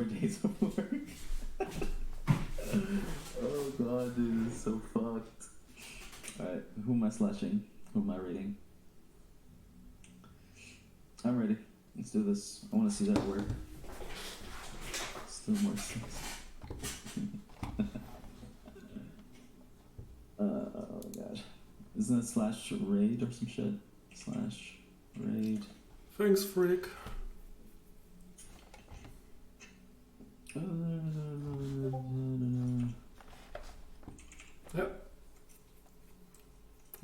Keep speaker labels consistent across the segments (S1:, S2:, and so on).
S1: 4 days of work. Oh god, dude, this is so fucked. Alright, who am I slashing? Who am I rating? I'm ready. Let's do this. I want to see that work. Still more sense. Oh god. Isn't it slash raid or some shit? Slash raid.
S2: Thanks, Freak. Yep.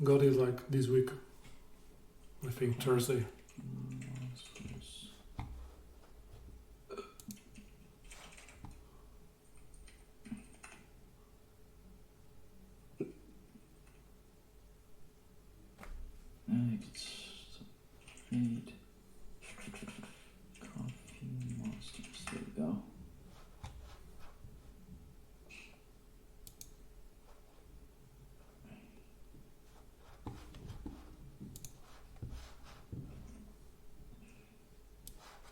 S2: Got it like this week. I think Thursday.
S1: Right. Coffemonsters. There we go.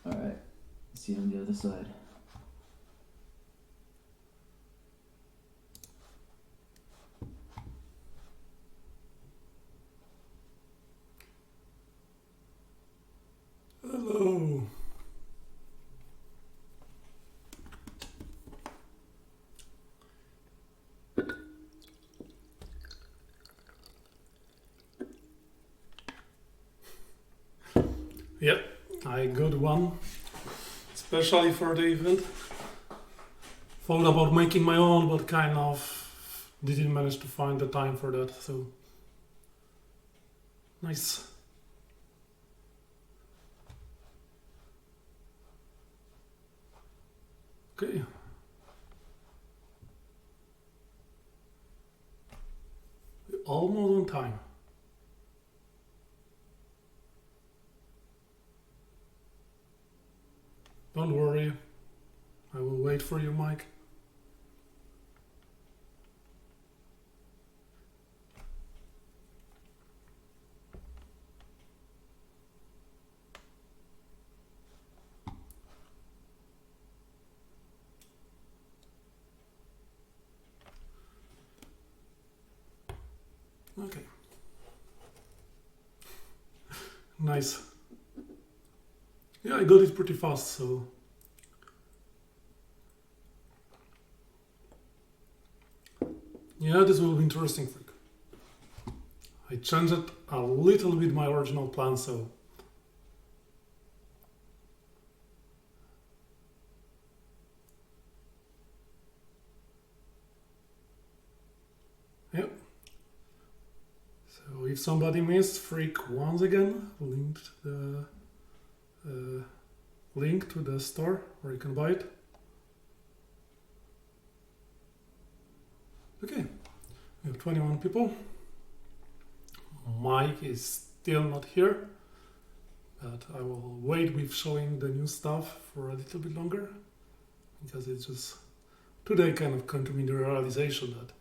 S1: Alright. See you on the other side.
S2: Hello. Yep, I got one, especially for the event. Thought about making my own, but kind of didn't manage to find the time for that, so nice. Okay. We're almost on time. Don't worry, I will wait for you, Mike. Okay. Nice. Yeah, I got it pretty fast, so... Yeah, this will be interesting. I changed it a little bit my original plan, so... Yep. So if somebody missed Freak once again, linked the link to the store where you can buy it. Okay, we have 21 people. Mike is still not here, but I will wait with showing the new stuff for a little bit longer, because it's just today kind of come to me the realization that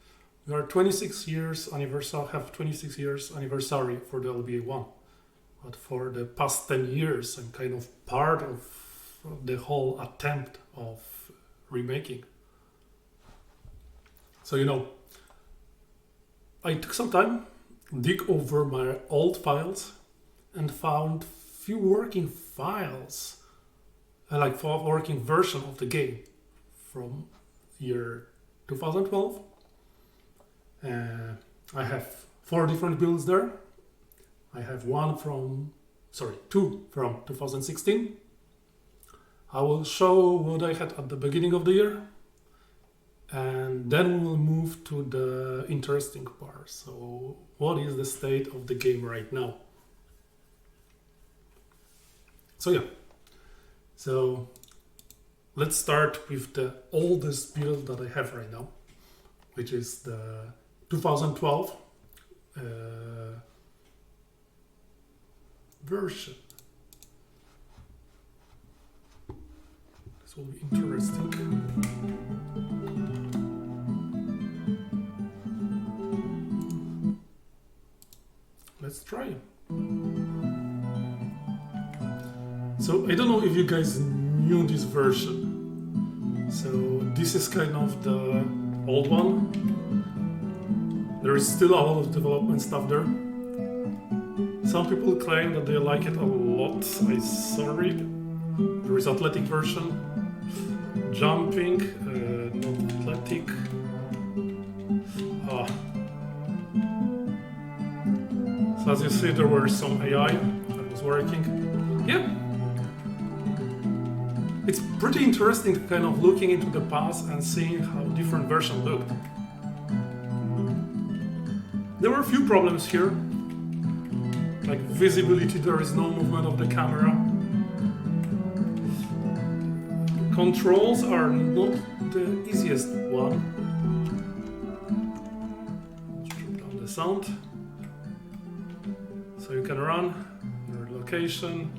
S2: we are 26 years anniversary, have 26 years anniversary for the LBA1. But for the past 10 years, I'm kind of part of the whole attempt of remaking. So, you know, I took some time, dig over my old files, and found few working files, like for working version of the game from year 2012. I have 4 different builds there. I have two from 2016. I will show what I had at the beginning of the year, and then we'll move to the interesting part. So, what is the state of the game right now? So yeah, so let's start with the oldest build that I have right now, which is the 2012 version. This will be interesting. Let's try. So I don't know if you guys knew this version. So this is kind of the old one. There is still a lot of development stuff there. Some people claim that they like it a lot. I sorry. There is athletic version, jumping, not athletic. So as you see, there were some AI that was working. Yeah. It's pretty interesting kind of looking into the past and seeing how different versions looked. There were a few problems here. Like visibility, there is no movement of the camera. Controls are not the easiest one. Let's drop down the sound. So you can run your location.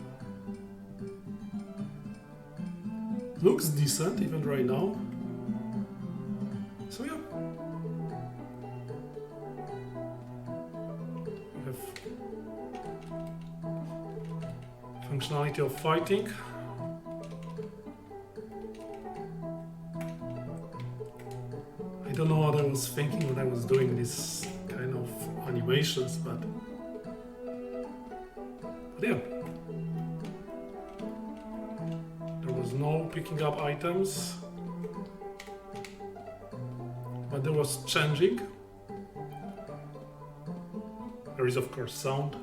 S2: Looks decent even right now. So yeah. We have functionality of fighting. I don't know what I was thinking when I was doing this kind of animations, but yeah. There was no picking up items, but there was changing. There is of course sound.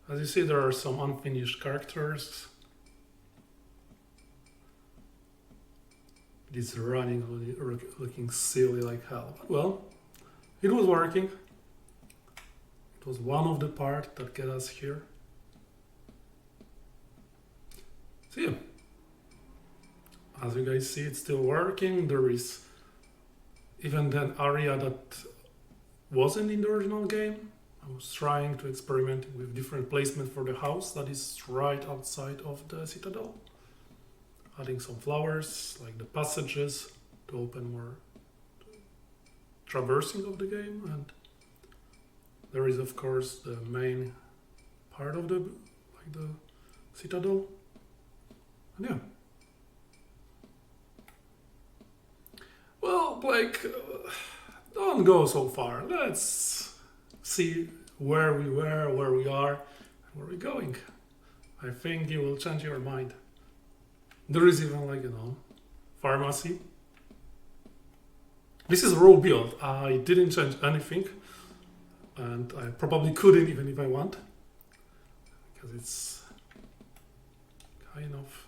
S2: As you see, there are some unfinished characters. It is running, looking silly like hell. But well, it was working. It was one of the parts that get us here. So yeah, as you guys see, it's still working. There is even an area that wasn't in the original game. I was trying to experiment with different placement for the house that is right outside of the citadel. Adding some flowers, like the passages, to open more traversing of the game. And there is of course the main part of the citadel. And yeah. Well, Blake, don't go so far. Let's see where we were, where we are, and where we're going. I think you will change your mind. There is even like, pharmacy. This is raw build. I didn't change anything, and I probably couldn't even if I want, because it's kind of,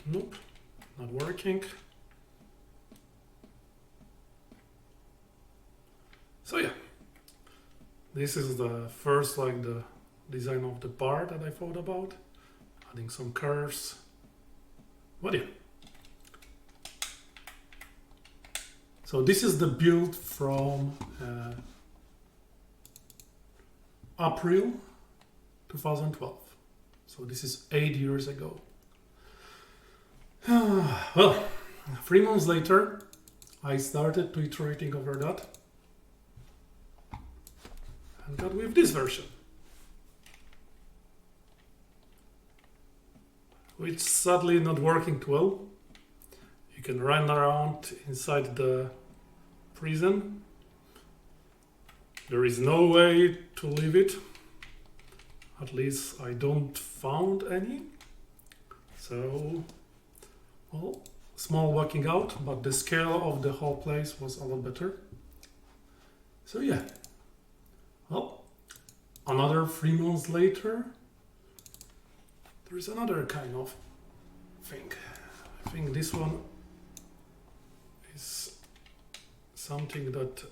S2: nope, not working. So yeah, this is the first the design of the bar that I thought about, adding some curves. But yeah. So this is the build from April 2012. So this is 8 years ago. Well, 3 months later, I started to iterating over that. And got with this version, which sadly not working too well. You can run around inside the prison. There is no way to leave it. At least I don't found any. So, well, small walking out, but the scale of the whole place was a lot better. So yeah. Well, another 3 months later, there is another kind of thing. I think this one is something that,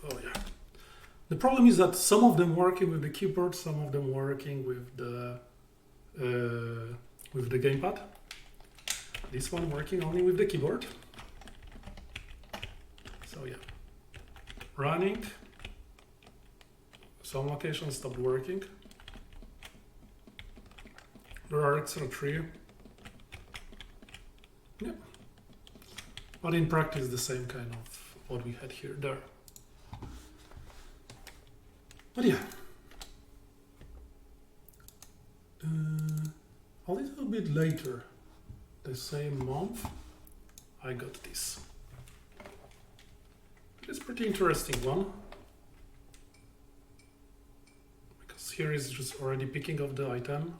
S2: oh yeah. The problem is that some of them working with the keyboard, some of them working with the gamepad. This one working only with the keyboard. So yeah, running. Some locations stopped working. There are extra 3. Yeah. But in practice, the same kind of what we had here, there. But yeah. A little bit later, the same month, I got this. It's a pretty interesting one. Because here is just already picking up the item.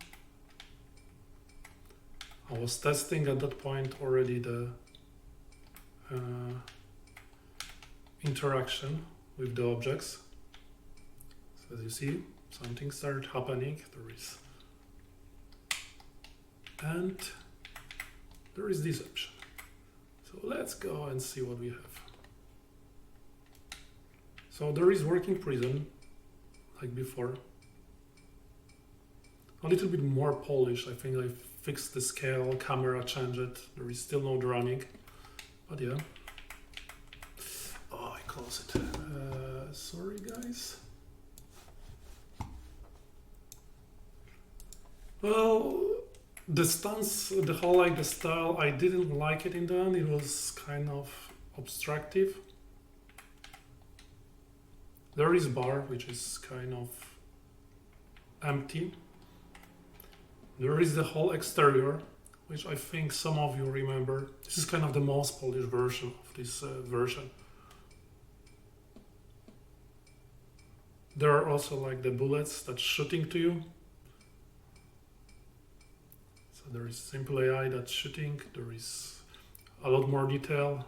S2: I was testing at that point already the interaction with the objects. So as you see, something started happening. And there is this option. So let's go and see what we have. So there is working prison, like before. A little bit more polished. I think I fixed the scale, camera, changed it. There is still no drowning, but yeah. Oh, I close it. Sorry, guys. Well, the stance, the whole like the style, I didn't like it in the end. It was kind of obstructive. There is bar, which is kind of empty. There is the whole exterior, which I think some of you remember. This is kind of the most polished version of this version. There are also like the bullets that's shooting to you. So there is simple AI that's shooting. There is a lot more detail.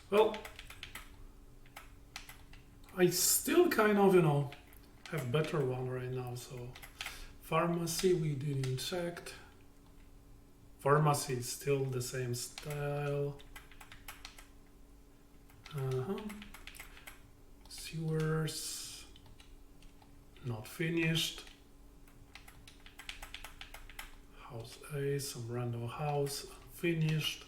S2: Well, I still kind of, have better one right now. So pharmacy, we didn't check. Pharmacy is still the same style. Sewers, not finished. House A, some random house, unfinished.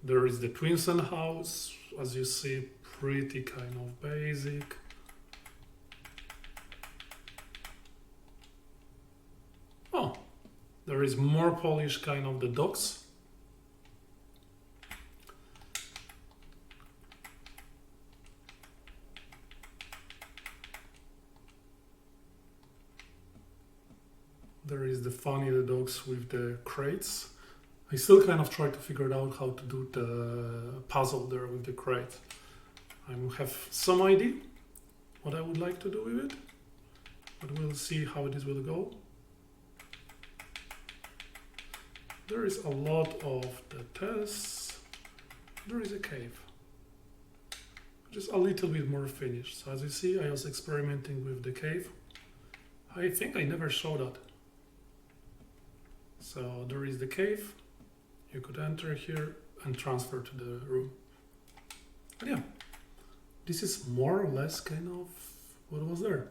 S2: There is the Twinson house, as you see, pretty kind of basic. Oh, there is more polished kind of the docks. There is the funny the dogs with the crates. I still kind of try to figure out how to do the puzzle there with the crate. I have some idea what I would like to do with it, but we'll see how this will go. There is a lot of the tests. There is a cave, just a little bit more finished. So as you see, I was experimenting with the cave. I think I never showed that. So there is the cave. You could enter here and transfer to the room. But yeah, this is more or less kind of what was there.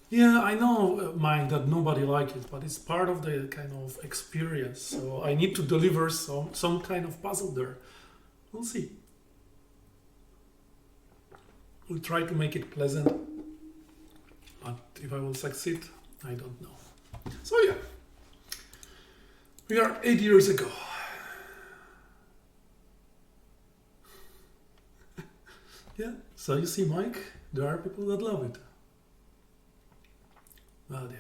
S2: Yeah, I know, Mike, that nobody liked it, but it's part of the kind of experience. So I need to deliver some kind of puzzle there. We'll see. We'll try to make it pleasant. But if I will succeed, I don't know. So yeah. We are 8 years ago. Yeah, so you see, Mike, there are people that love it. Well, yeah.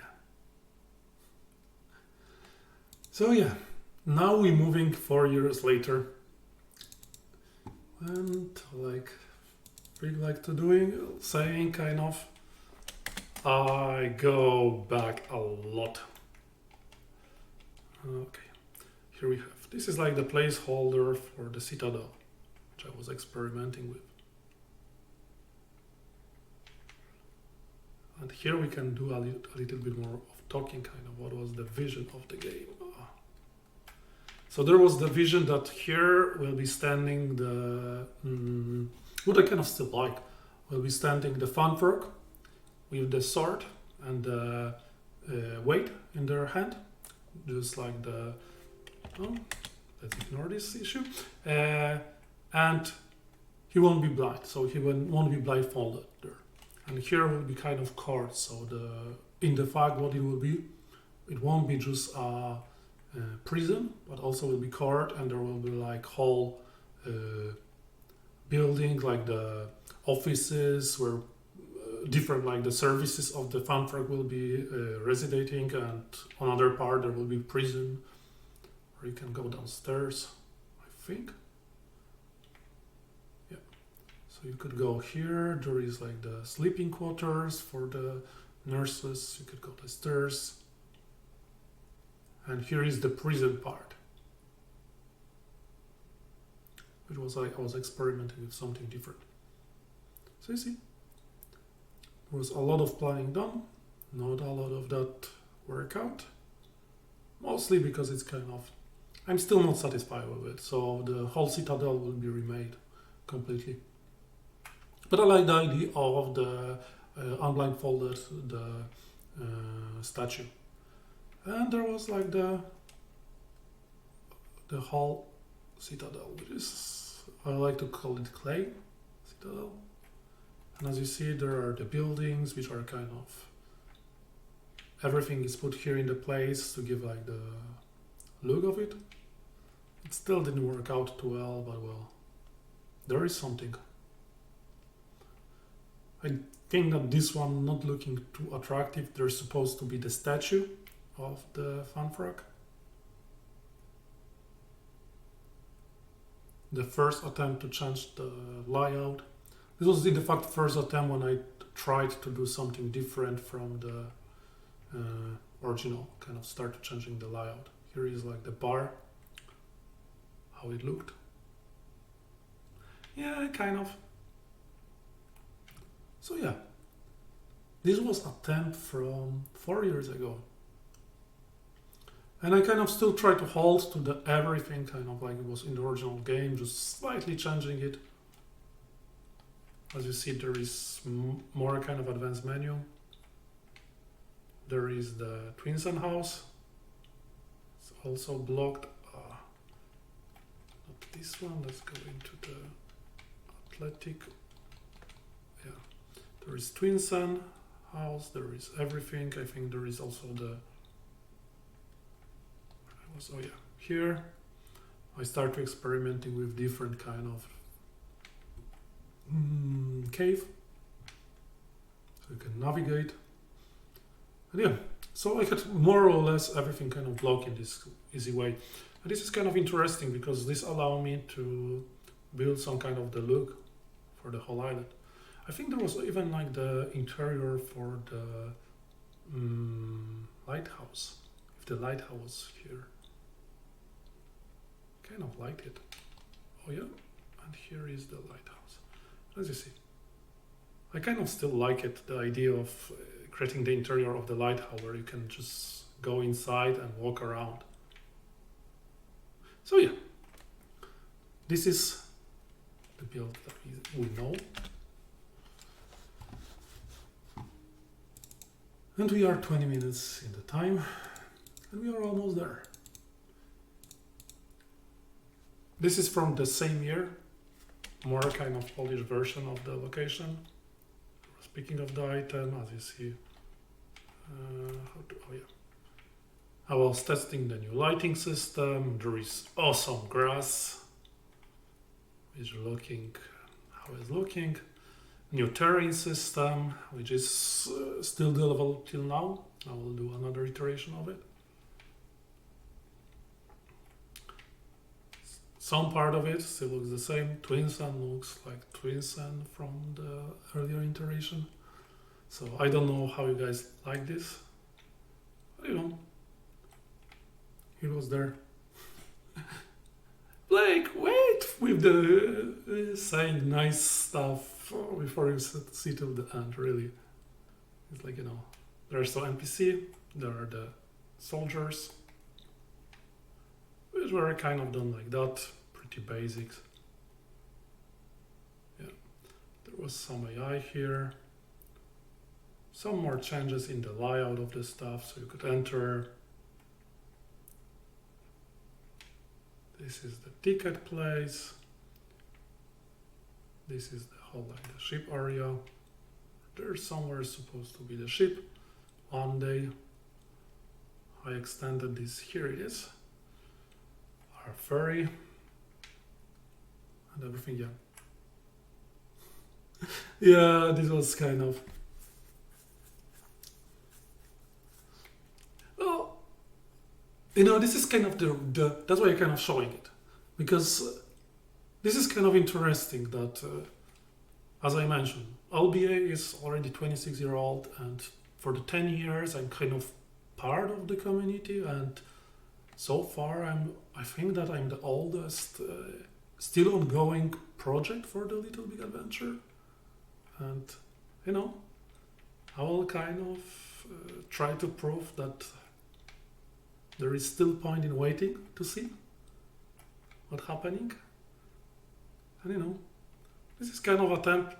S2: So yeah, now we're moving 4 years later. And like saying kind of, I go back a lot. Okay, here we have, this is like the placeholder for the Citadel, which I was experimenting with. And here we can do a little bit more of talking, kind of what was the vision of the game. So there was the vision that here will be standing the, what I kind of still like, will be standing the fun frog with the sword and the weight in their hand. Just like the, let's ignore this issue. And he won't be blind, so he won't be blindfolded there. And here will be kind of cards, so in the fact what it will be, it won't be just a prison, but also will be court, and there will be like whole building, like the offices where different like the services of the fanfrog will be residing, and on other part there will be prison where you can go downstairs, I think. Yeah, so you could go here. There is like the sleeping quarters for the nurses. You could go downstairs, and here is the prison part, which was like I was experimenting with something different. So you see, there was a lot of planning done, not a lot of that work out, mostly because it's kind of, I'm still not satisfied with it, so the whole citadel will be remade completely. But I like the idea of the unblindfolded the statue, and there was like the whole citadel, which is, I like to call it clay citadel. And as you see, there are the buildings, which are kind of, everything is put here in the place to give like the look of it. It still didn't work out too well, but well, there is something. I think that this one not looking too attractive. There's supposed to be the statue of the fanfrog. The first attempt to change the layout. This was in fact first attempt when I tried to do something different from the original, kind of start changing the layout. Here is like the bar, how it looked. Yeah, kind of. So yeah, this was attempt from 4 years ago. And I kind of still try to hold to the everything kind of like it was in the original game, just slightly changing it. As you see, there is more kind of advanced menu. There is the Twin Sun house. It's also blocked. Not this one. Let's go into the athletic. Yeah, there is Twin Sun house. There is everything. I think there is also the. Oh yeah, here I start experimenting with different kind of cave, so you can navigate. And yeah, so I had more or less everything kind of blocked in this easy way. And this is kind of interesting because this allows me to build some kind of the look for the whole island. I think there was even like the interior for the lighthouse, if the lighthouse was here. Kind of like it. Oh yeah, and here is the lighthouse. As you see, I kind of still like it, the idea of creating the interior of the lighthouse where you can just go inside and walk around. So yeah, this is the build that we know. And we are 20 minutes in the time, and we are almost there. This is from the same year, more kind of polished version of the location. Speaking of the item, as you see, I was testing the new lighting system. There is awesome grass, which looking how it's looking. New terrain system, which is still developed till now. I will do another iteration of it. Some part of it still looks the same. Twin Sun looks like Twin Sun from the earlier iteration. So I don't know how you guys like this. But, you know, he was there. Blake, wait with the saying nice stuff before you see till the end, really. It's like, you know, there's the NPC, there are the soldiers, which were kind of done like that, pretty basics. Yeah, there was some AI here. Some more changes in the layout of the stuff, so you could enter. This is the ticket place. This is the whole like the ship area. There's somewhere supposed to be the ship. One day I extended this. Here it is. are furry, and everything, yeah. Yeah, this was kind of... Well, you know, this is kind of that's why I'm kind of showing it. Because this is kind of interesting that, as I mentioned, LBA is already 26-year-old, and for the 10 years I'm kind of part of the community, and so far I think that I'm the oldest still ongoing project for the Little Big Adventure. And, you know, I will kind of try to prove that there is still point in waiting to see what's happening. And, you know, this is kind of attempt.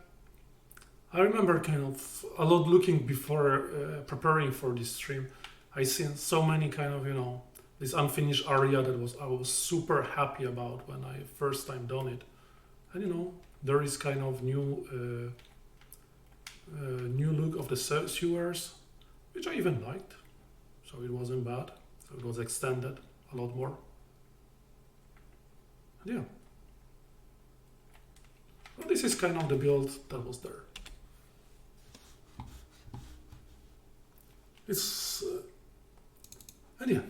S2: I remember kind of a lot looking before preparing for this stream. I seen so many kind of, you know, this unfinished area that I was super happy about when I first time done it. And, you know, there is kind of new look of the sewers, which I even liked, so it wasn't bad. So it was extended a lot more. And yeah, well, this is kind of the build that was there. It's and yeah,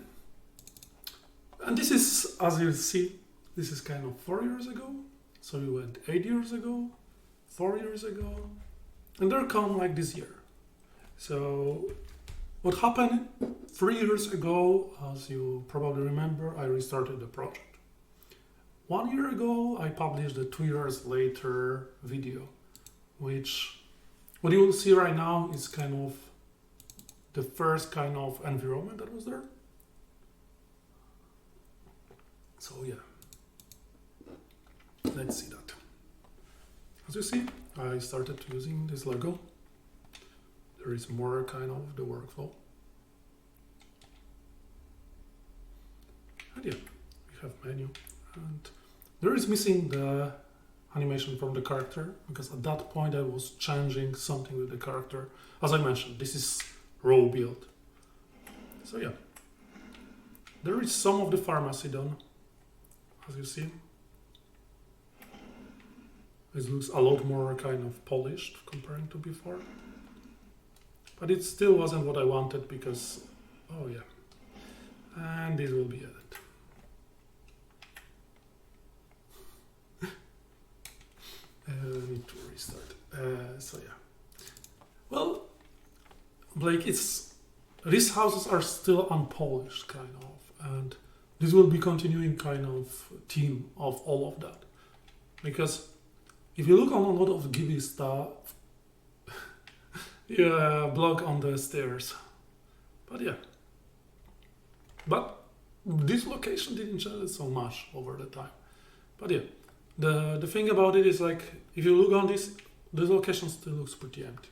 S2: and this is, as you see, this is kind of 4 years ago. So we went 8 years ago, 4 years ago. And they're come like this year. So what happened 3 years ago, as you probably remember, I restarted the project. 1 year ago, I published a 2 years later video, which what you will see right now is kind of the first kind of environment that was there. So yeah, let's see that. As you see, I started using this Lego. There is more kind of the workflow. And yeah, we have menu. And there is missing the animation from the character, because at that point I was changing something with the character. As I mentioned, this is raw build. So yeah, there is some of the pharmacy done, as you see. It looks a lot more kind of polished comparing to before. But it still wasn't what I wanted because, oh yeah. And this will be added. Need to restart. So yeah. Well, Blake, these houses are still unpolished kind of. And this will be continuing kind of theme of all of that. Because if you look on a lot of Ghibli stuff, yeah, block on the stairs. But yeah. But this location didn't change so much over the time. But yeah, the thing about it is like, if you look on this location still looks pretty empty.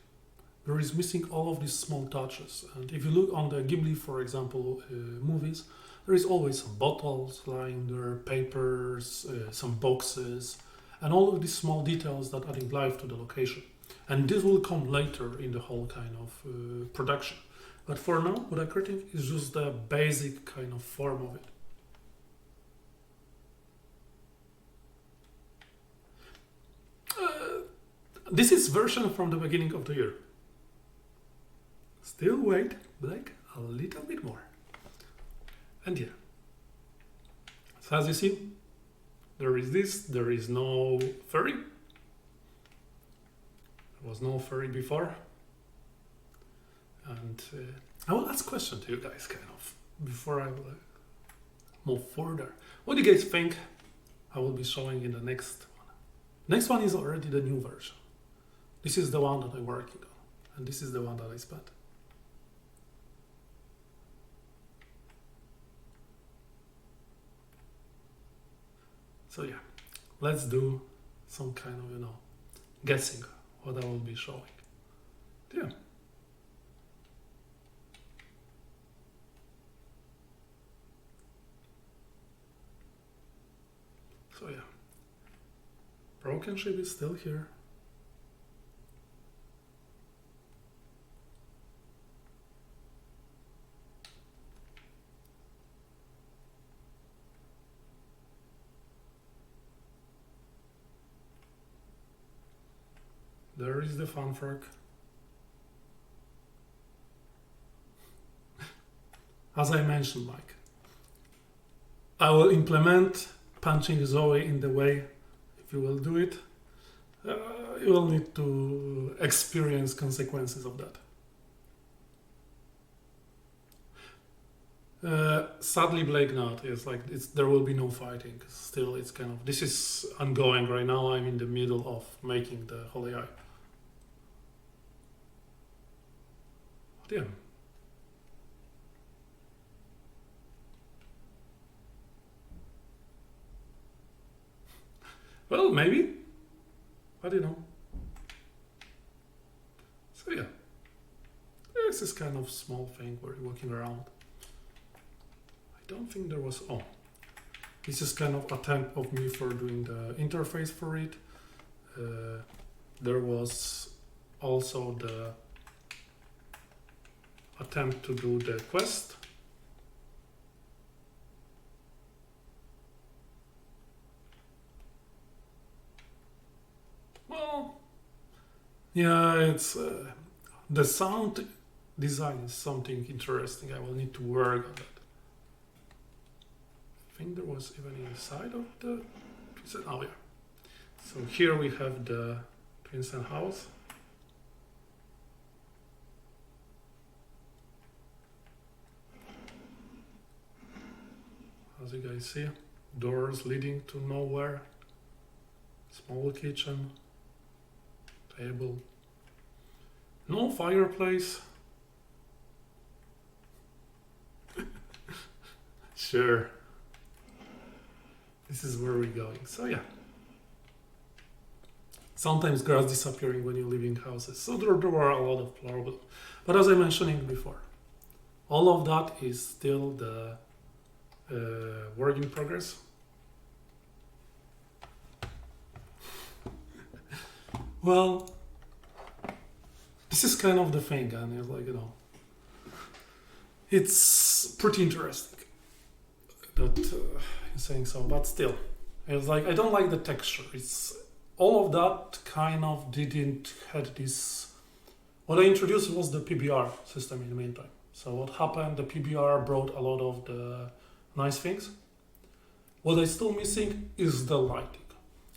S2: There is missing all of these small touches. And if you look on the Ghibli, for example, movies, there is always some bottles lying there, papers, some boxes, and all of these small details that adding life to the location. And this will come later in the whole kind of production. But for now, what I'm creating is just the basic kind of form of it. This is version from the beginning of the year. Still wait, Blake, a little bit more. And yeah. So as you see, there is no ferry. There was no ferry before. And I will ask a question to you guys kind of before I will move further. What do you guys think I will be showing in the next one? Next one is already the new version. This is the one that I'm working on. And this is the one that I spent. So yeah, let's do some kind of, guessing what I will be showing. Yeah. So yeah, broken ship is still here. there is the fanfare. As I mentioned, Mike, I will implement punching Zoe in the way, if you will do it, you will need to experience consequences of that. Sadly, Blake, not. There will be no fighting. Still, it's kind of, this is ongoing right now. I'm in the middle of making the whole AI. But yeah. Well, maybe. I don't know. So yeah. This is kind of small thing where you're walking around. I don't think there was... Oh. This is kind of attempt of me for doing the interface for it. There was also the attempt to do the quest. Well, yeah, it's the sound design is something interesting. I will need to work on that. I think there was even inside of the Twinsen. Oh yeah. So here we have the Twinsen house. As you guys see, doors leading to nowhere. Small kitchen. Table. No fireplace. Sure. This is where we're going. So yeah. Sometimes grass disappearing when you live in houses. So there were a lot of problems. But as I mentioned before, all of that is still the work in progress. Well, this is kind of the thing, and it's like, you know, it's pretty interesting that you're saying so, but still, it's like, I don't like the texture. It's all of that kind of didn't had this. What I introduced was the PBR system in the meantime. So what happened, the PBR brought a lot of the nice things. What I'm still missing is the lighting.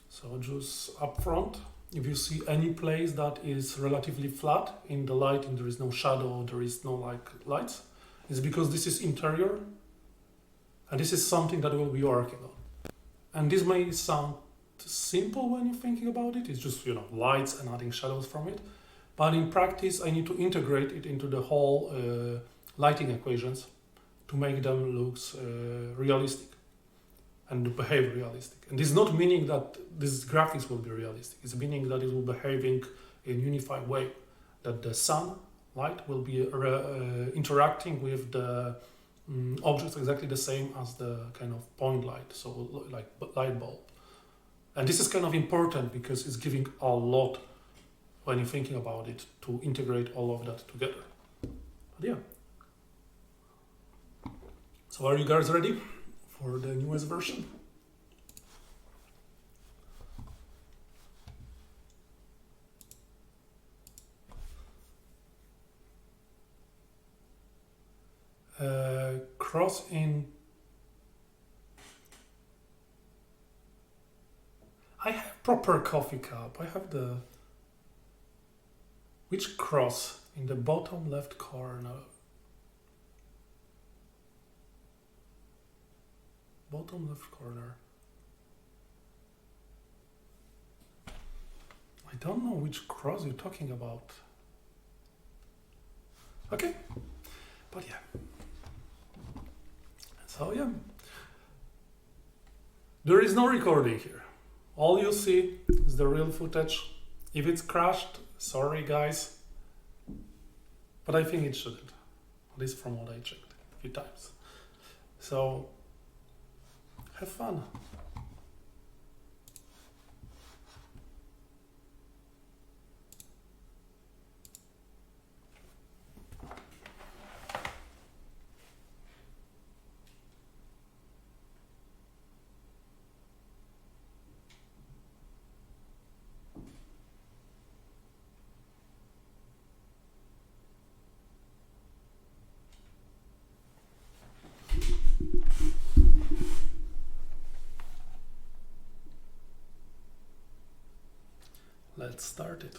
S2: So just up front, if you see any place that is relatively flat in the lighting, there is no shadow, there is no like lights, it's because this is interior, and this is something that we'll be working on. And this may sound simple when you're thinking about it. It's just, you know, lights and adding shadows from it. But in practice, I need to integrate it into the whole lighting equations to make them look realistic and behave realistic. And this is not meaning that these graphics will be realistic. It's meaning that it will be behaving in a unified way, that the sun light will be interacting with the objects exactly the same as the kind of point light, so like light bulb. And this is kind of important because it's giving a lot when you're thinking about it to integrate all of that together. But yeah. So are you guys ready for the newest version? Cross in. I have proper coffee cup. I have the. Which cross in the bottom left corner? Bottom left corner. I don't know which cross you're talking about. Okay, but yeah. So yeah, there is no recording here. All you see is the real footage. If it's crashed, sorry guys, but I think it shouldn't, at least from what I checked a few times. So have fun. Let's start it.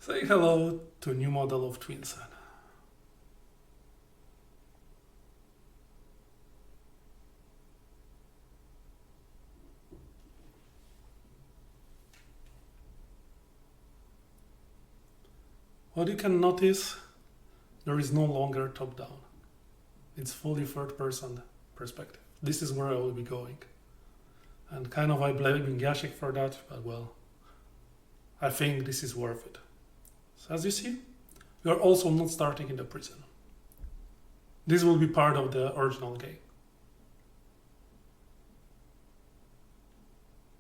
S2: Say hello to a new model of Twinsen. What you can notice, there is no longer top-down. It's fully third-person perspective. This is where I will be going. And kind of I blame Jacek for that, but well, I think this is worth it. So as you see, we are also not starting in the prison. This will be part of the original game.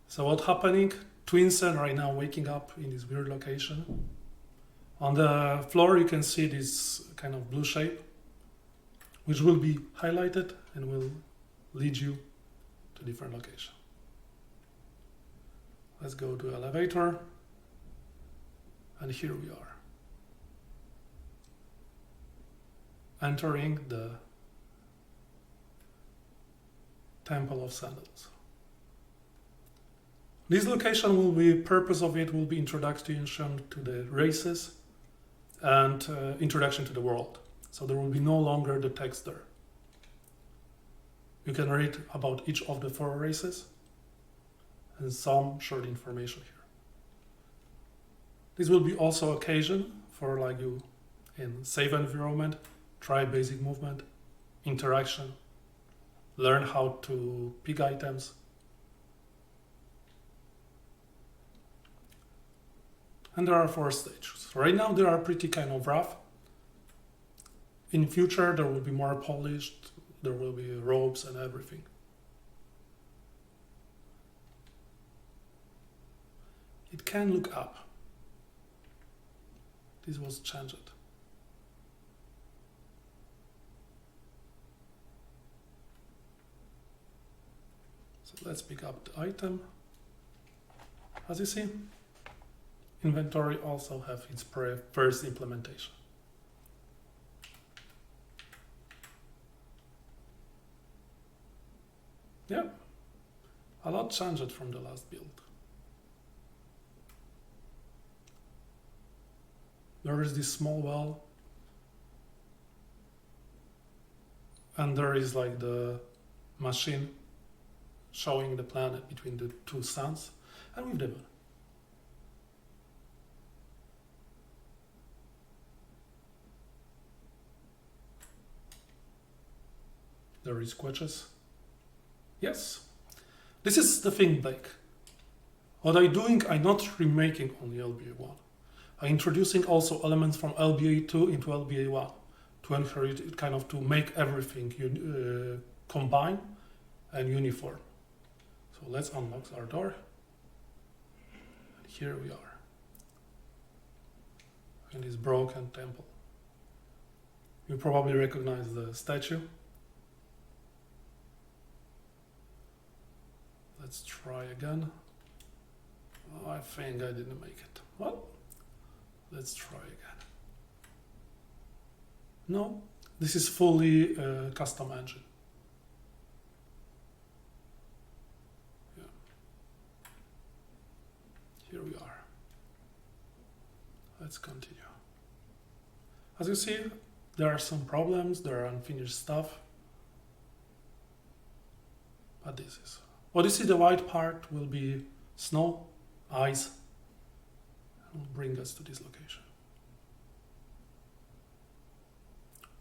S2: So what's happening? Twinsen right now waking up in this weird location. On the floor you can see this kind of blue shape, which will be highlighted and will lead you to different location. Let's go to elevator, and here we are. Entering the Temple of Sandals. This location will be, purpose of it will be introduction to the races and introduction to the world. So there will be no longer the text there. You can read about each of the 4 races and some short information here. This will be also occasion for like you in safe environment, try basic movement, interaction, learn how to pick items. And there are 4 stages. Right now they are pretty kind of rough. In future there will be more polished, there will be ropes and everything. It can look up. This was changed. So let's pick up the item. As you see, inventory also have its first implementation. Yeah, a lot changed from the last build. There is this small well, and there is like the machine showing the planet between the 2 suns, and with the moon. There is squatches. Yes, this is the thing, like, what I'm doing, I'm not remaking only LBA1. I'm introducing also elements from LBA2 into LBA1 to encourage it kind of to make everything combine and uniform. So let's unlock our door. And here we are in this broken temple. You probably recognize the statue. Let's try again. Oh, I think I didn't make it. Well, let's try again. No, this is fully custom engine. Yeah. Here we are. Let's continue. As you see, there are some problems, there are unfinished stuff. But this is. What you see, the white part will be snow, ice, and will bring us to this location.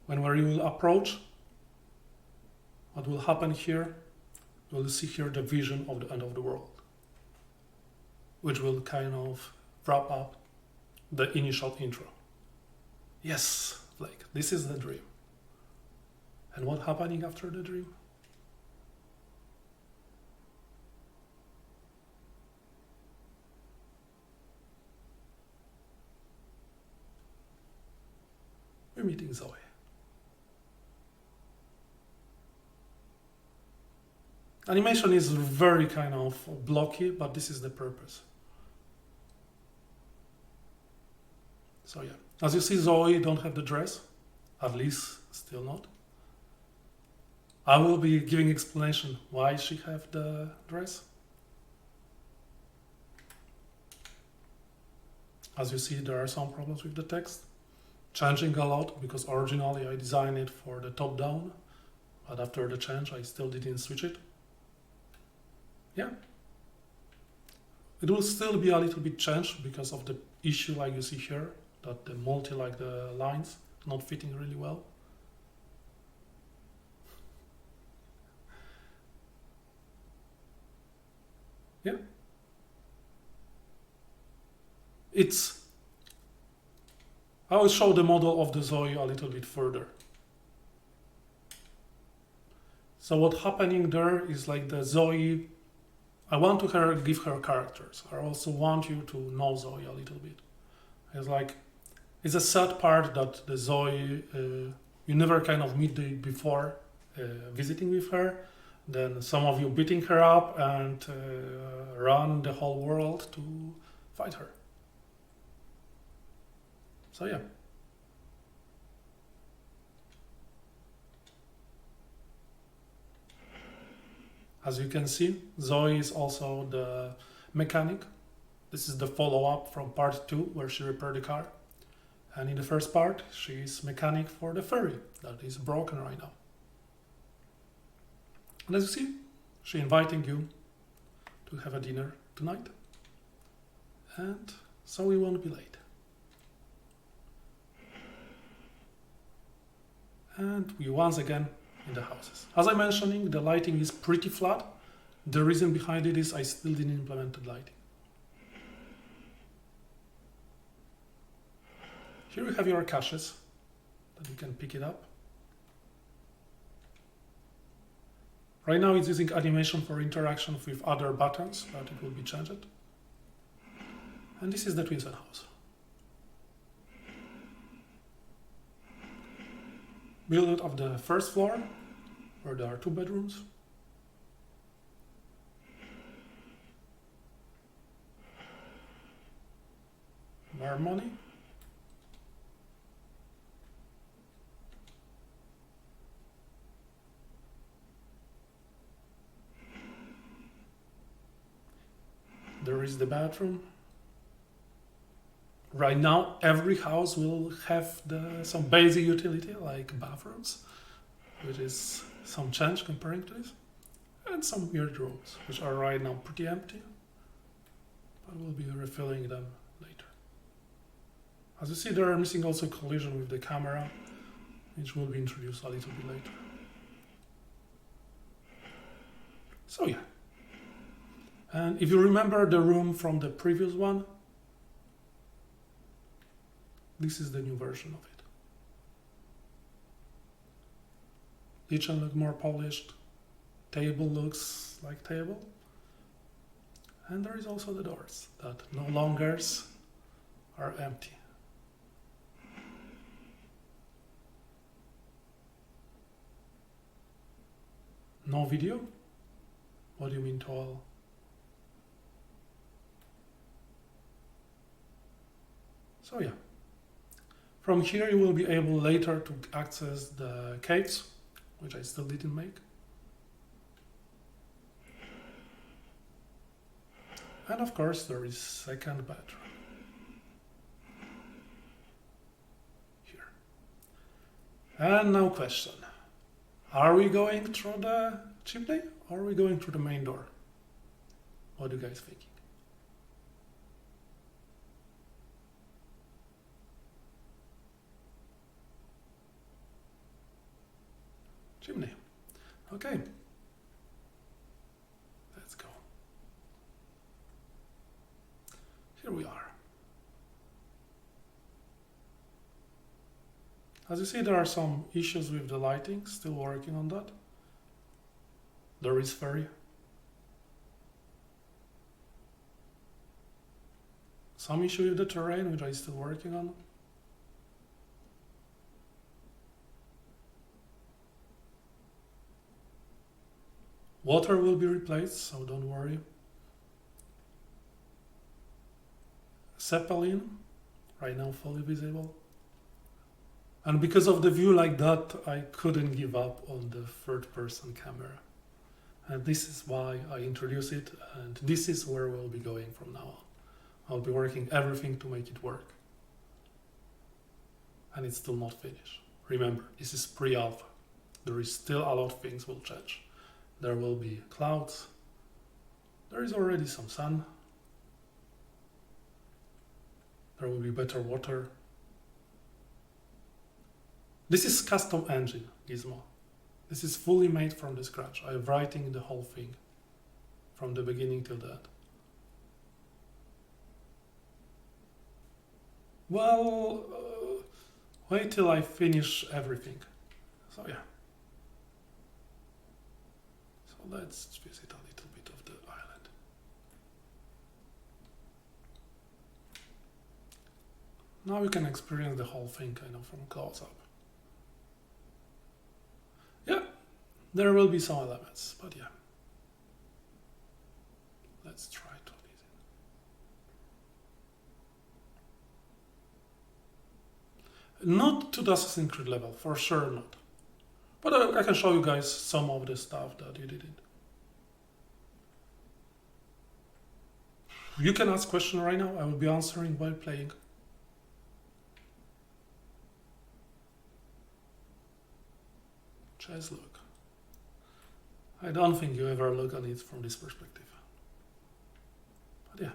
S2: When you will approach, what will happen here, you will see here the vision of the end of the world, which will kind of wrap up the initial intro. Yes, like this is the dream. And what happening after the dream? We're meeting Zoe. Animation is very kind of blocky, but this is the purpose. So yeah, as you see, Zoe don't have the dress, At least still not. I will be giving explanation why she have the dress. As you see, there are some problems with the text. Changing a lot, because originally I designed it for the top down, but after the change I still didn't switch it. Yeah. It will still be a little bit changed because of the issue like you see here, that the like the lines not fitting really well. Yeah. I will show the model of the Zoe a little bit further. So what's happening there is like the Zoe, I want to give her characters. I also want you to know Zoe a little bit. It's a sad part that the Zoe, you never kind of meet before visiting with her. Then some of you beating her up and run the whole world to fight her. So yeah. As you can see, Zoe is also the mechanic. This is the follow-up from part 2 where she repaired the car. And in the first part, she is mechanic for the ferry that is broken right now. And as you see, she's inviting you to have a dinner tonight. And so we won't be late. And we once again in the houses. As I'm mentioning, the lighting is pretty flat. The reason behind it is I still didn't implement the lighting. Here you have your caches that you can pick it up. Right now it's using animation for interaction with other buttons, but it will be changed. And this is the Twins house. Built of the first floor, where there are 2 bedrooms. More money. There is the bathroom. Right now, every house will have some basic utility like bathrooms, which is some change comparing to this, and some weird rooms, which are right now pretty empty, but we'll be refilling them later. As you see, they are missing also collision with the camera, which will be introduced a little bit later. So yeah. And if you remember the room from the previous one, this is the new version of it. Kitchen looks more polished, table looks like table, and there is also the doors that no longer are empty. No video? What do you mean tall? So yeah. From here you will be able later to access the caves, which I still didn't make. And of course there is second bedroom. Here. And now question. Are we going through the chimney or are we going through the main door? What do you guys think? Chimney. Okay. Let's go. Here we are. As you see, there are some issues with the lighting, still working on that. There is ferry. Some issue with the terrain, which I'm still working on. Water will be replaced, so don't worry. Zeppelin, right now fully visible. And because of the view like that, I couldn't give up on the third-person camera. And this is why I introduce it, and this is where we'll be going from now on. I'll be working everything to make it work. And it's still not finished. Remember, this is pre-alpha. There is still a lot of things will change. There will be clouds. There is already some sun. There will be better water. This is custom engine, Gizmo. This is fully made from the scratch. I'm writing the whole thing from the beginning till the end. Well, wait till I finish everything. So yeah. So let's visit a little bit of the island. Now you can experience the whole thing kind of from close up. Yeah, there will be some elements, but yeah. Let's try to listen. Not to the Assassin's Creed level, for sure not. But I can show you guys some of the stuff that you didn't. You can ask questions right now, I will be answering while playing. Just look. I don't think you ever look at it from this perspective. But yeah.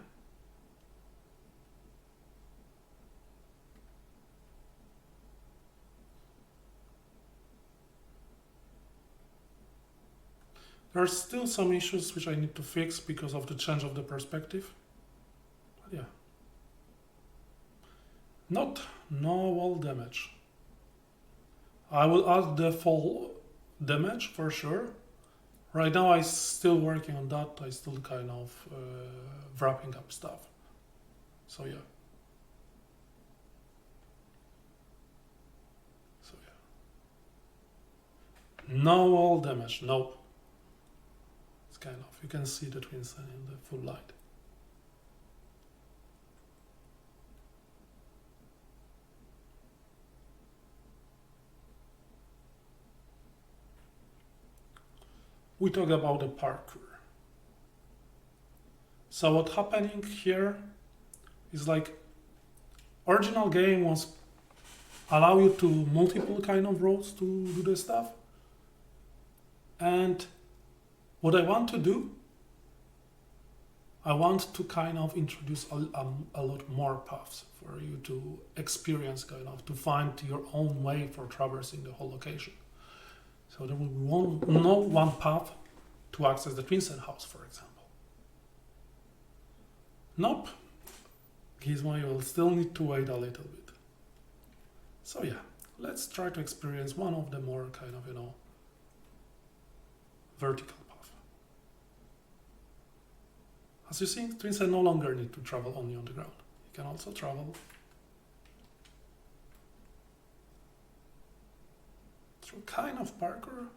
S2: There are still some issues which I need to fix because of the change of the perspective. But yeah. No wall damage. I will add the fall damage for sure. Right now I'm still working on that. I still kind of wrapping up stuff. So yeah. No wall damage, nope. It's kind of, you can see the twin sun in the full light. We talk about the parkour. So what's happening here is like original game was allow you to multiple kind of roads to do the stuff. And what I want to do, I want to kind of introduce a lot more paths for you to experience, kind of to find your own way for traversing the whole location. So there will be one path to access the Twin Sun house, for example. Nope. Gizmo, you will still need to wait a little bit. So yeah, let's try to experience one of the more kind of, vertical path. As you see, Twin Sun no longer need to travel only on the ground. You can also travel through kind of parkour,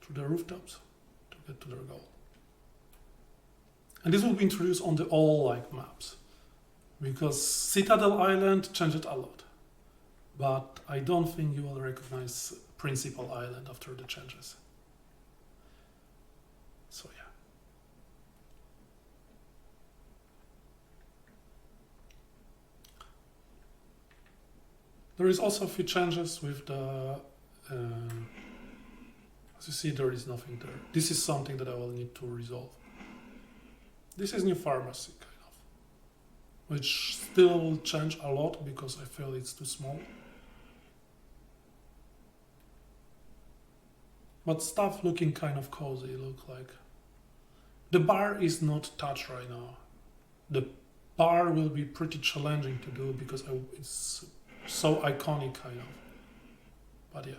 S2: through the rooftops to get to their goal. And this will be introduced on the all maps, because Citadel Island changed a lot. But I don't think you will recognize Principal Island after the changes. So yeah. There is also a few changes with the, as you see, there is nothing there. This is something that I will need to resolve. This is new pharmacy, kind of, which still will change a lot because I feel it's too small. But stuff looking kind of cozy, look like. The bar is not touched right now. The bar will be pretty challenging to do because it's so iconic, kind of. But yeah.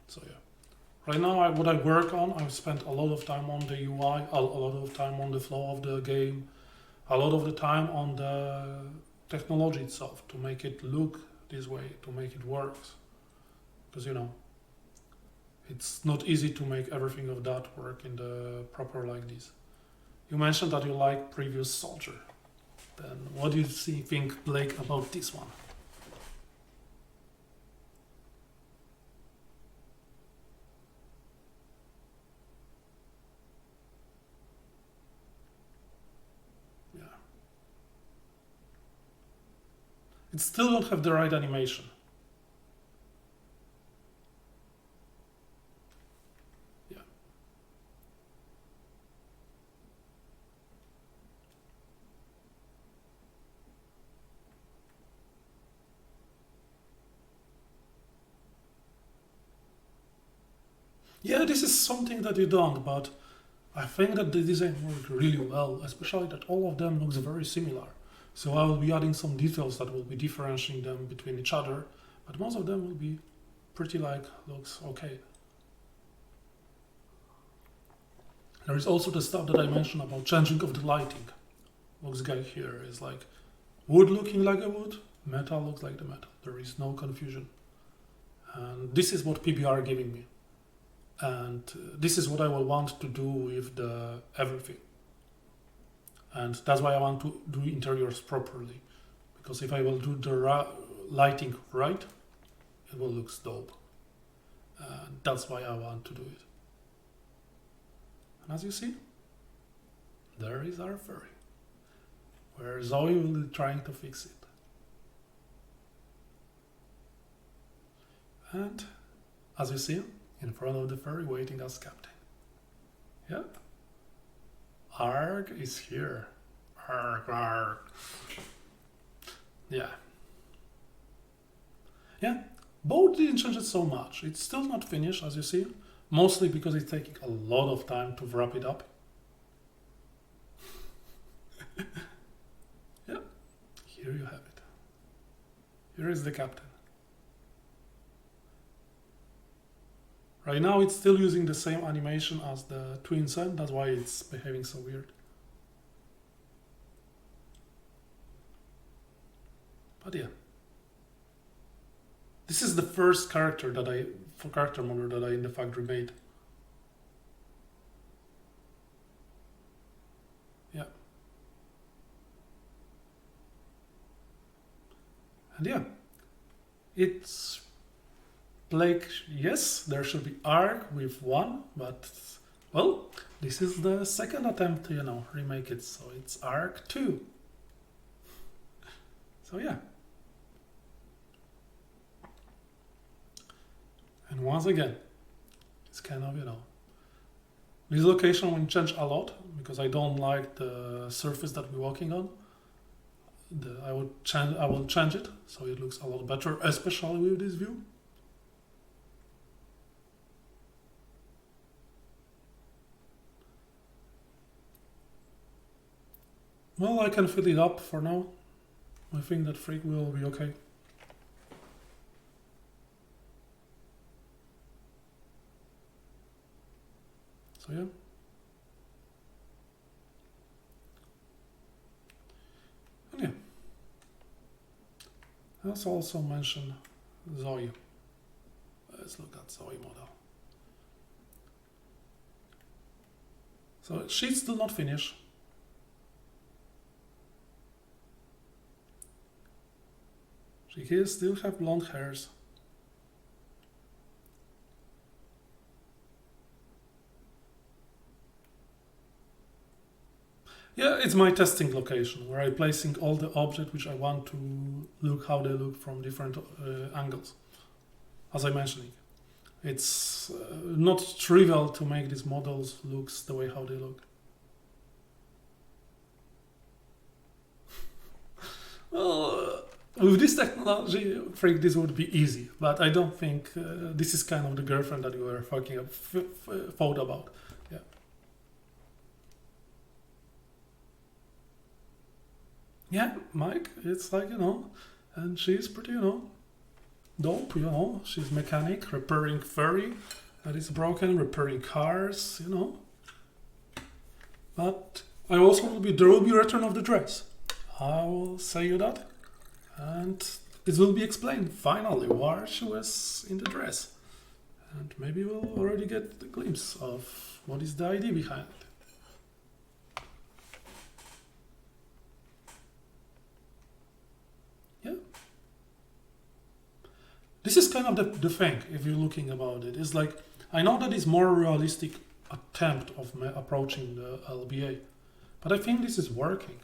S2: So yeah. Right now, what I work on, I've spent a lot of time on the UI, a lot of time on the flow of the game, a lot of the time on the technology itself to make it look this way, to make it work. Because, It's not easy to make everything of that work in the proper like this. You mentioned that you like previous soldier. Then what do you think, Blake, about this one? Yeah. It still don't have the right animation. Yeah, this is something that you don't, but I think that the design worked really well, especially that all of them looks very similar. So I will be adding some details that will be differentiating them between each other, but most of them will be pretty like, looks okay. There is also the stuff that I mentioned about changing of the lighting. Looks good here is like wood looking like a wood, metal looks like the metal. There is no confusion. And this is what PBR giving me. And this is what I will want to do with the everything. And that's why I want to do interiors properly. Because if I will do the lighting right, it will look dope. That's why I want to do it. And as you see, there is our furry. Where Zoe will be trying to fix it. And as you see, in front of the ferry waiting as captain. Yep. Arg is here. Arg, arg. Yeah. Yeah. Boat didn't change it so much. It's still not finished, as you see. Mostly because it's taking a lot of time to wrap it up. Yeah. Here you have it. Here is the captain. Right now it's still using the same animation as the twin sun, that's why it's behaving so weird. But yeah. This is the first character model that I in the fact remade. Yeah. And yeah. It's Blake, yes, there should be arc with one, but, well, this is the second attempt to, remake it, so it's arc 2. So, yeah. And once again, it's kind of, this location will change a lot, because I don't like the surface that we're walking on. I will change it, so it looks a lot better, especially with this view. Well, I can fill it up for now. I think that freak will be okay. So yeah. And yeah. Let's also mention Zoe. Let's look at Zoe model. So she's still not finished. She still have blonde hairs. Yeah, it's my testing location where I'm placing all the objects which I want to look how they look from different angles. As I mentioned, it's not trivial to make these models look the way how they look. Well, with this technology, freak, this would be easy, but I don't think this is kind of the girlfriend that you were thought about. Yeah. Yeah, Mike, it's like, and she's pretty, dope, she's mechanic, repairing ferry that is broken, repairing cars, But there will be return of the dress. I will say you that. And it will be explained finally why she was in the dress. And maybe we'll already get the glimpse of what is the idea behind it. Yeah. This is kind of the thing, if you're looking about it. It's like, I know that it's more realistic attempt of approaching the LBA, but I think this is working.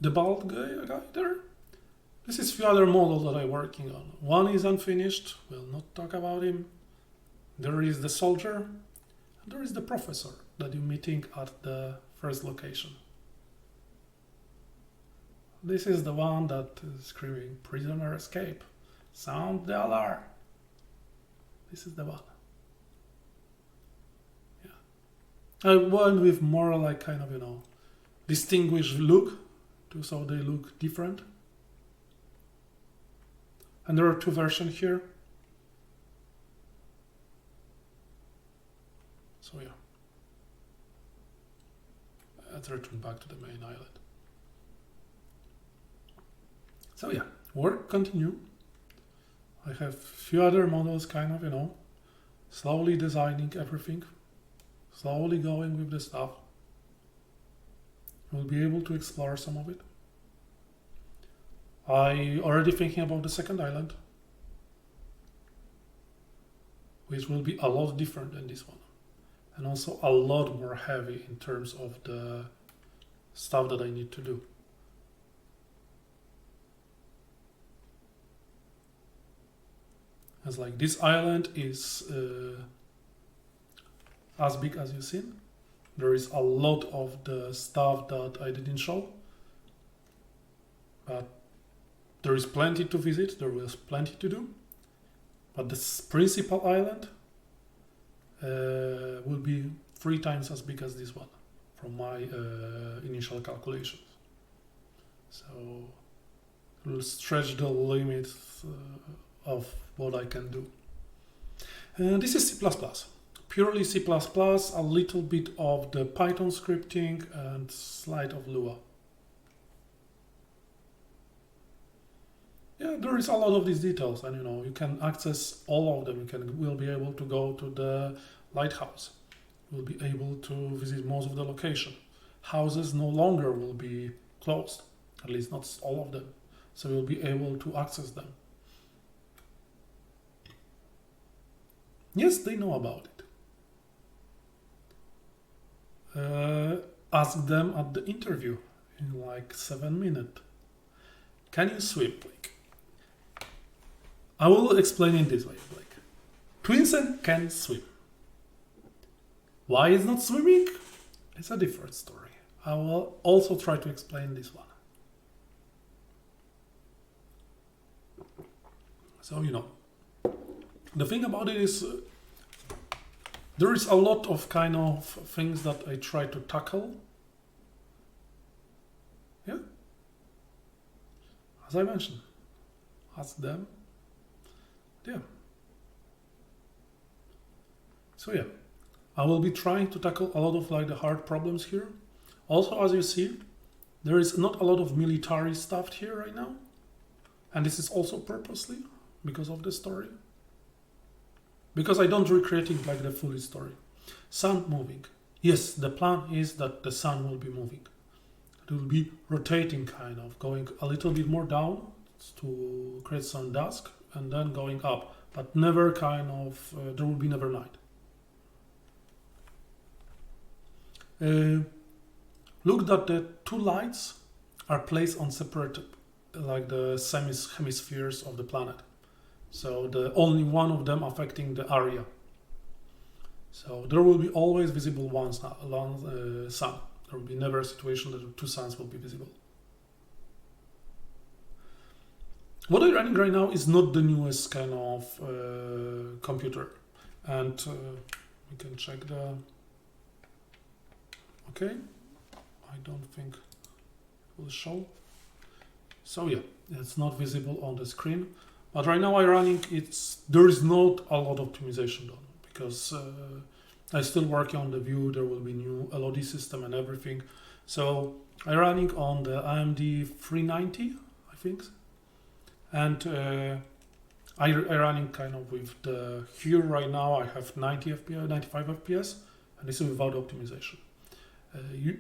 S2: The bald guy there, this is the other model that I'm working on. One is unfinished, we'll not talk about him. There is the soldier, and there is the professor that you're meeting at the first location. This is the one that is screaming, "Prisoner escape, sound the alarm." This is the one. Yeah. I went with more like kind of, distinguished look, so they look different. And there are two versions here. So yeah. Let's return back to the main island. So yeah, work continue. I have few other models kind of, slowly designing everything, slowly going with the stuff. We'll be able to explore some of it. I already thinking about the second island, which will be a lot different than this one. And also a lot more heavy in terms of the stuff that I need to do. It's like this island is as big as you've seen. There is a lot of the stuff that I didn't show, but there is plenty to visit, there was plenty to do. But this principal island will be 3 times as big as this one from my initial calculations. So it will stretch the limits of what I can do. This is C++. Purely C++, a little bit of the Python scripting and slide of Lua. Yeah, there is a lot of these details, and you can access all of them. We'll be able to go to the lighthouse. We'll be able to visit most of the location. Houses no longer will be closed, at least not all of them. So we'll be able to access them. Yes, they know about it. Ask them at the interview in like 7 minutes. Can you swim, Blake? I will explain it this way, Blake. Twinsen can swim. Why is not swimming? It's a different story. I will also try to explain this one. So, the thing about it is there is a lot of kind of things that I try to tackle. Yeah. As I mentioned, ask them. Yeah. So yeah, I will be trying to tackle a lot of like the hard problems here. Also, as you see, there is not a lot of military stuff here right now. And this is also purposely because of the story. Because I don't recreate it like the full story. Sun moving. Yes, the plan is that the sun will be moving. It will be rotating kind of, going a little bit more down to create some dusk and then going up. But never kind of, there will be never night. Look that the 2 lights are placed on separate, like the hemispheres of the planet. So the only one of them affecting the area. So there will be always visible one sun. There will be never a situation that 2 suns will be visible. What I'm running right now is not the newest kind of computer. And we can check the... Okay, I don't think it will show. So yeah, it's not visible on the screen. But right now I'm running, there is not a lot of optimization done because I'm still working on the view. There will be new LOD system and everything. So I'm running on the AMD 390, I think, and I'm running kind of with the here right now. I have 90 FPS, 95 FPS, and this is without optimization.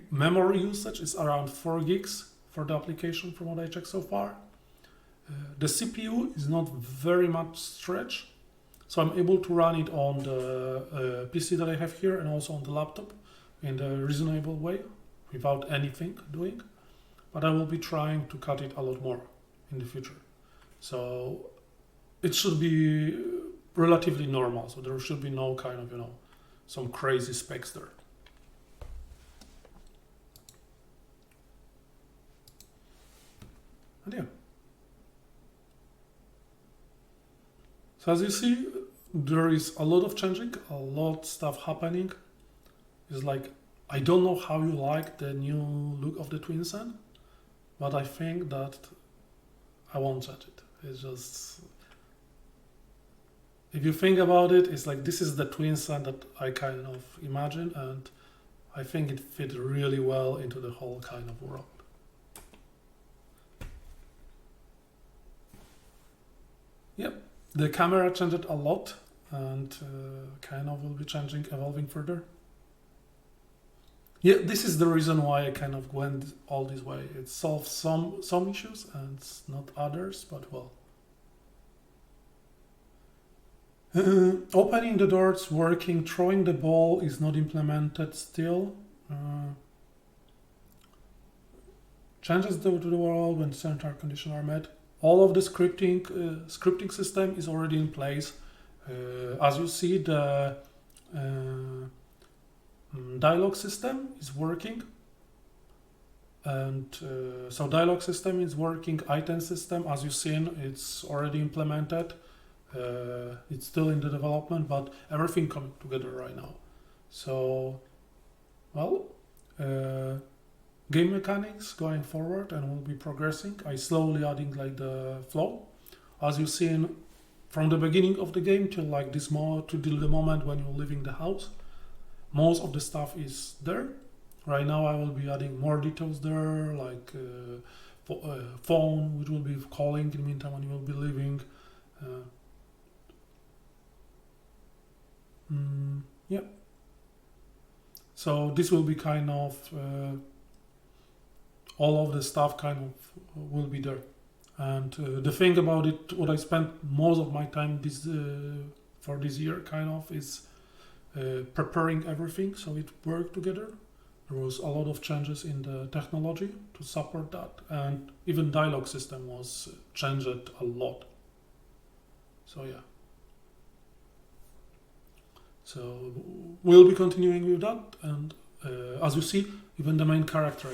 S2: Memory usage is around 4 gigs for the application from what I checked so far. The CPU is not very much stretched, so I'm able to run it on the PC that I have here and also on the laptop in a reasonable way without anything doing. But I will be trying to cut it a lot more in the future. So it should be relatively normal, so there should be no kind of, some crazy specs there. And yeah. So as you see, there is a lot of changing, a lot of stuff happening. It's like, I don't know how you like the new look of the Twin Sun, but I think that I won't judge it. It's just, if you think about it, it's like this is the Twin Sun that I kind of imagine, and I think it fit really well into the whole kind of world. Yep, the camera changed a lot, and kind of will be changing, evolving further. Yeah, this is the reason why I kind of went all this way. It solves some issues and not others, but well. Opening the doors, working, throwing the ball is not implemented still. Changes to the world when certain conditions are met. All of the scripting system is already in place. As you see, the dialogue system is working, and so dialogue system is working. Item system, as you've seen, it's already implemented. It's still in the development, but everything coming together right now. So, well, game mechanics going forward and will be progressing. I slowly adding like the flow, as you've seen from the beginning of the game till like this till the moment when you're leaving the house. Most of the stuff is there. Right now I will be adding more details there, like phone, which will be calling in the meantime when you will be leaving. Yeah. So this will be kind of, all of the stuff kind of will be there. And the thing about it, what I spent most of my time for this year kind of is preparing everything so it worked together. There was a lot of changes in the technology to support that, and even dialogue system was changed a lot. So yeah. So we'll be continuing with that, and as you see, even the main character,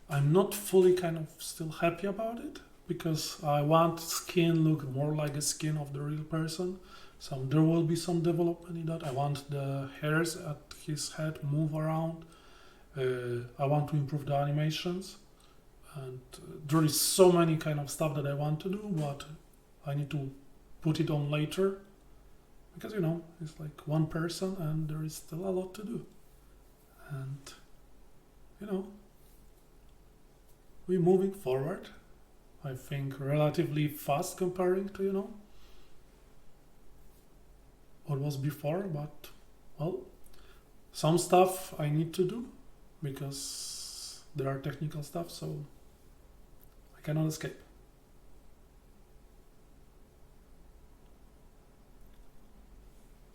S2: I'm not fully kind of still happy about it, because I want skin look more like a skin of the real person. So there will be some development in that. I want the hairs at his head move around. I want to improve the animations, and there is so many kind of stuff that I want to do, but I need to put it on later, because it's like one person and there is still a lot to do, and we're moving forward, I think, relatively fast comparing to what was before, but well, some stuff I need to do because there are technical stuff, so I cannot escape.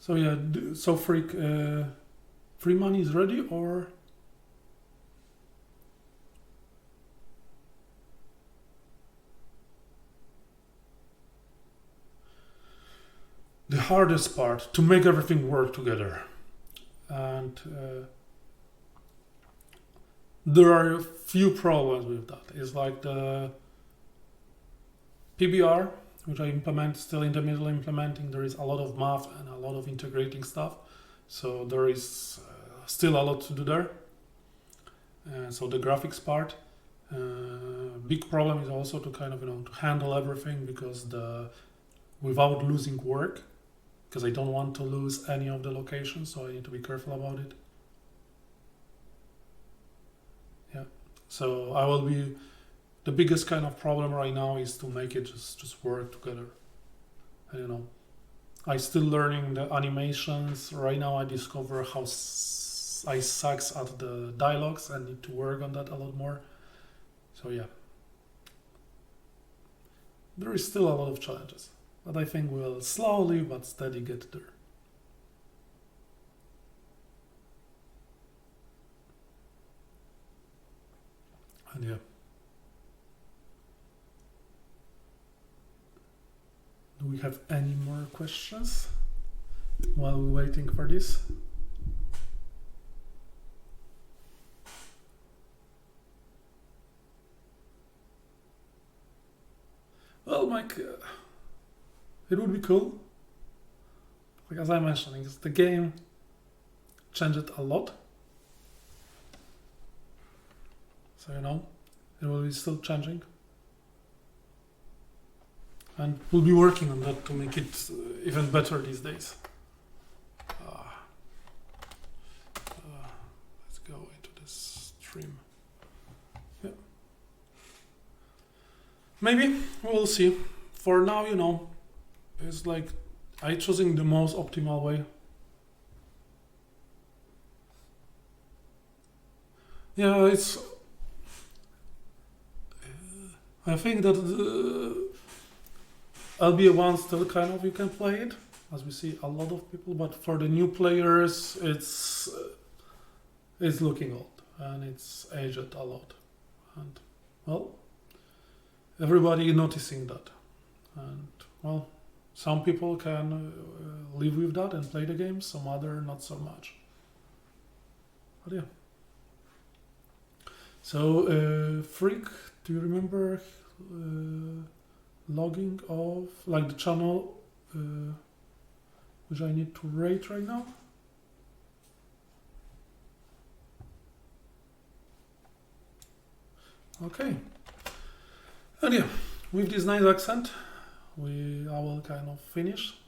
S2: So yeah, so Freak, free money is ready, or the hardest part to make everything work together, and there are a few problems with that. It's like the PBR, which I still in the middle implementing. There is a lot of math and a lot of integrating stuff, so there is still a lot to do there. So the graphics part, big problem is also to kind of to handle everything, because without losing work, because I don't want to lose any of the locations, so I need to be careful about it. So I will be the biggest kind of problem right now is to make it just work together. And, you know, I still learning the animations. Right now I discover how I sucks at the dialogues and need to work on that a lot more. So yeah, there is still a lot of challenges, but I think we'll slowly but steady get there. And yeah. Do we have any more questions while we're waiting for this? Well, Mike, it would be cool. Like as I mentioned, the game changed a lot. So, you know, it will be still changing. And we'll be working on that to make it even better these days. Let's go into this stream. Yeah. Maybe we'll see. For now, you know, it's like I choosing the most optimal way. Yeah, it's. I think that the LBA1 still kind of you can play it, as we see a lot of people, but for the new players, it's looking old and it's aged a lot, and well, everybody noticing that, and well, some people can live with that and play the game, some other not so much. But yeah. So, Freak, do you remember logging of like the channel which I need to rate right now? Okay. And yeah, with this nice accent, I will kind of finish.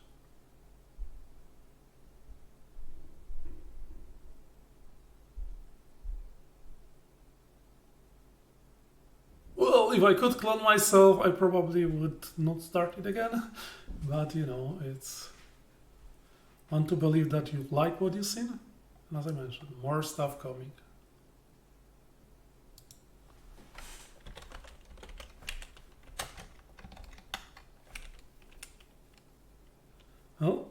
S2: Well, if I could clone myself, I probably would not start it again. But, you know, it's want to believe that you like what you've seen. And as I mentioned, more stuff coming. Well,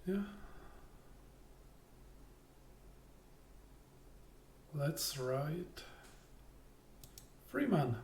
S2: yeah. Let's write Freeman.